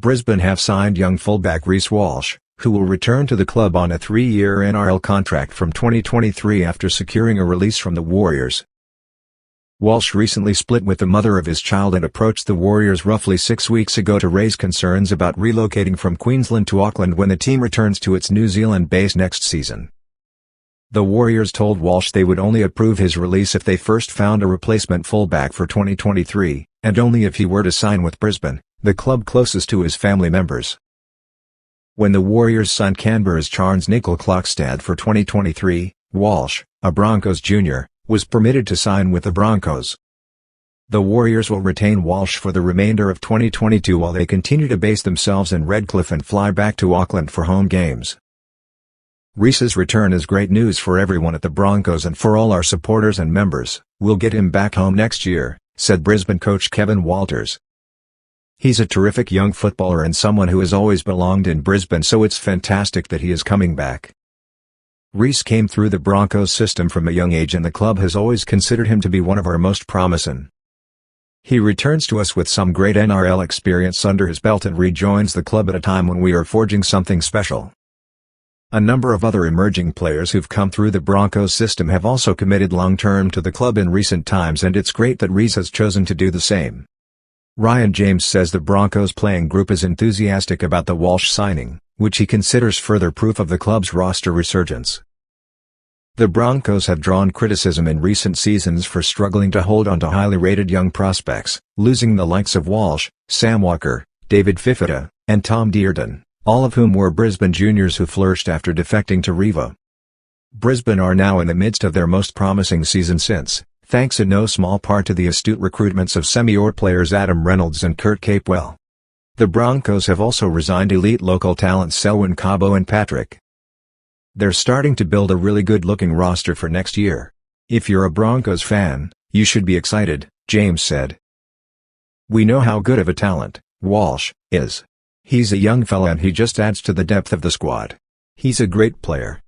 Brisbane have signed young fullback Reece Walsh, who will return to the club on a 3-year NRL contract from 2023 after securing a release from the Warriors. Walsh recently split with the mother of his child and approached the Warriors roughly 6 weeks ago to raise concerns about relocating from Queensland to Auckland when the team returns to its New Zealand base next season. The Warriors told Walsh they would only approve his release if they first found a replacement fullback for 2023, and only if he were to sign with Brisbane, the club closest to his family members. When the Warriors signed Canberra's Charnze Nicoll-Klokstad for 2023, Walsh, a Broncos junior, was permitted to sign with the Broncos. The Warriors will retain Walsh for the remainder of 2022 while they continue to base themselves in Redcliffe and fly back to Auckland for home games. Reece's return is great news for everyone at the Broncos and for all our supporters and members. "We'll get him back home next year," said Brisbane coach Kevin Walters. "He's a terrific young footballer and someone who has always belonged in Brisbane, so it's fantastic that he is coming back." Reece came through the Broncos system from a young age and the club has always considered him to be one of our most promising. He returns to us with some great NRL experience under his belt and rejoins the club at a time when we are forging something special. A number of other emerging players who've come through the Broncos system have also committed long-term to the club in recent times, and it's great that Reece has chosen to do the same. Ryan James says the Broncos playing group is enthusiastic about the Walsh signing, which he considers further proof of the club's roster resurgence. The Broncos have drawn criticism in recent seasons for struggling to hold on to highly rated young prospects, losing the likes of Walsh, Sam Walker, David Fifita, and Tom Dearden, all of whom were Brisbane juniors who flourished after defecting to Riva. Brisbane are now in the midst of their most promising season since, thanks in no small part to the astute recruitments of semi-or players Adam Reynolds and Kurt Capewell. The Broncos have also resigned elite local talents Selwyn Cabo and Patrick. "They're starting to build a really good-looking roster for next year. If you're a Broncos fan, you should be excited," James said. "We know how good of a talent Walsh is. He's a young fella and he just adds to the depth of the squad. He's a great player."